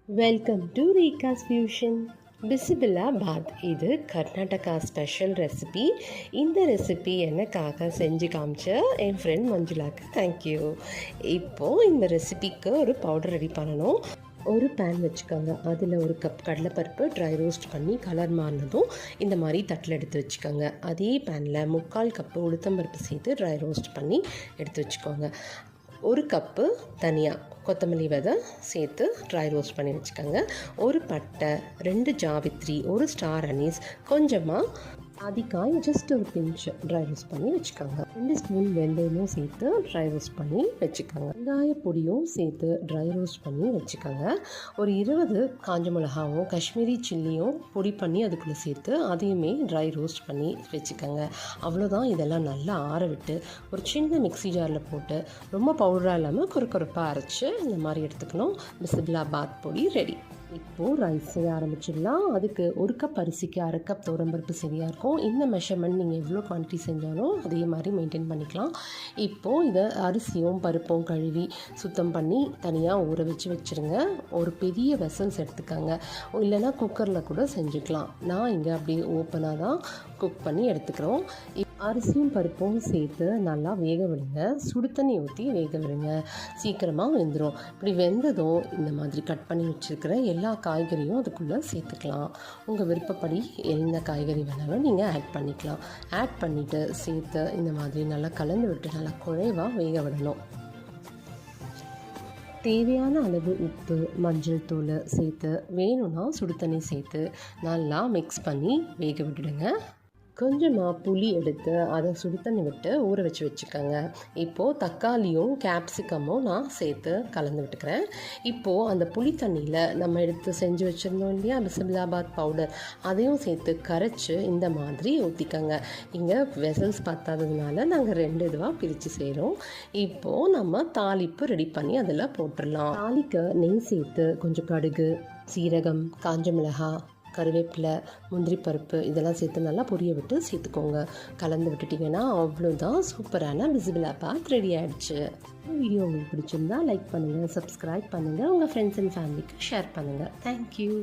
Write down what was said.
Welcome to Reeka's fusion. Bisibele bath இது Karnataka special recipe. இந்த recipe எனக்காக செஞ்சு காமிச்ச என் ஃப்ரெண்ட் மஞ்சுளாக்கு தேங்க்யூ. இப்போது இந்த ரெசிபிக்கு ஒரு பவுடர் ரெடி பண்ணணும். ஒரு பேன் வச்சுக்கோங்க. அதில் ஒரு கப் கடலைப்பருப்பு ட்ரை ரோஸ்ட் பண்ணி கலர் மாறினதும் இந்த மாதிரி தட்டில் எடுத்து வச்சுக்கோங்க. அதே பேனில் 3/4 கப்பு உளுத்தம்பருப்பு சேர்த்து ட்ரை ரோஸ்ட் பண்ணி எடுத்து வச்சுக்கோங்க. ஒரு கப்பு தனியா கொத்தமல்லி விதை சேர்த்து ட்ரை ரோஸ்ட் பண்ணி வச்சுக்கோங்க. ஒரு பட்டை, 2 ஜாவித்ரி, ஒரு ஸ்டார் அனீஸ், கொஞ்சமாக அதிகாய் ஜஸ்ட் ஒரு பிஞ்ச் ட்ரை ரோஸ்ட் பண்ணி வச்சுக்கோங்க. 2 ஸ்பூன் வெந்தயமும் சேர்த்து ட்ரை ரோஸ்ட் பண்ணி வச்சுக்கோங்க. வெங்காய பொடியும் சேர்த்து ட்ரை ரோஸ்ட் பண்ணி வச்சுக்கோங்க. ஒரு 20 காஞ்ச மிளகாவும் காஷ்மீரி சில்லியும் பொடி பண்ணி அதுக்குள்ளே சேர்த்து அதையுமே ட்ரை ரோஸ்ட் பண்ணி வச்சுக்கோங்க. அவ்வளோதான். இதெல்லாம் நல்லா ஆற விட்டு ஒரு சின்ன மிக்ஸி ஜாரில் போட்டு ரொம்ப பவுடராக இல்லாமல் கொரப்பாக அரைச்சி இந்த மாதிரி எடுத்துக்கணும். பிசிபில்லா பாத் பொடி ரெடி. இப்போது ரைஸ் செய்ய ஆரம்பிச்சிடலாம். அதுக்கு 1 கப் அரிசிக்கு 1/2 கப் துவரம்பருப்பு சரியாக இருக்கும். இந்த மெஷர்மெண்ட் நீங்கள் எவ்வளோ குவான்டிட்டி செஞ்சாலும் அதே மாதிரி மெயின்டைன் பண்ணிக்கலாம். இப்போது இதை அரிசியும் பருப்பும் கழுவி சுத்தம் பண்ணி தனியாக ஊற வச்சுருங்க. ஒரு பெரிய வெசல்ஸ் எடுத்துக்கோங்க. இல்லைனா குக்கரில் கூட செஞ்சுக்கலாம். நான் இங்கே அப்படியே ஓப்பனாக தான் குக் பண்ணி எடுத்துக்கிறோம். அரிசியும் பருப்பும் சேர்த்து நல்லா வேக விடுங்க. சுடு தண்ணி ஊற்றி வேக விடுங்க. சீக்கிரமாக வெந்துடும். இப்படி வெந்ததும் இந்த மாதிரி கட் பண்ணி வச்சுருக்கிற எல்லா காய்கறியும் அதுக்குள்ளே சேர்த்துக்கலாம். உங்கள் விருப்பப்படி எந்த காய்கறி வேணாலும் நீங்கள் ஆட் பண்ணிக்கலாம். ஆட் பண்ணிவிட்டு சேர்த்து இந்த மாதிரி நல்லா கலந்து விட்டு நல்லா குழைவாக வேக விடணும். தேவையான அளவு உப்பு, மஞ்சள் தூள் சேர்த்து வேணும்னா சுடு தண்ணி சேர்த்து நல்லா மிக்ஸ் பண்ணி வேக விட்டுடுங்க. கொஞ்சமாக புளி எடுத்து அதை சுடு தண்ணி விட்டு ஊற வச்சுக்கோங்க. இப்போது தக்காளியும் கேப்சிகமும் நான் சேர்த்து கலந்து விட்டுக்கிறேன். இப்போது அந்த புளி தண்ணியில் நம்ம எடுத்து செஞ்சு வச்சுருந்தோம் இல்லையா பிசிபில்லா பாத் பவுடர், அதையும் சேர்த்து கரைச்சி இந்த மாதிரி ஊற்றிக்கோங்க. இங்கே வெசல்ஸ் பத்தாததுனால நாங்கள் 2 இதுவாக பிரித்து செய்கிறோம். இப்போது நம்ம தாளிப்பு ரெடி பண்ணி அதில் போட்டுடலாம். தாளிக்க நெய் சேர்த்து கொஞ்சம் கடுகு, சீரகம், காஞ்ச மிளகாய், கருவேப்பிலை, முந்திரி பருப்பு இதெல்லாம் சேர்த்து நல்லா பொரிய விட்டு சேர்த்துக்கோங்க. கலந்து விட்டுட்டிங்கன்னா அவ்வளோதான். சூப்பரான பிசிபில்லா பாத் ரெடி ஆகிடுச்சு. வீடியோ உங்களுக்கு பிடிச்சிருந்தா லைக் பண்ணுங்கள், சப்ஸ்கிரைப் பண்ணுங்கள், உங்கள் ஃப்ரெண்ட்ஸ் அண்ட் ஃபேமிலிக்கு ஷேர் பண்ணுங்கள். தேங்க்யூ.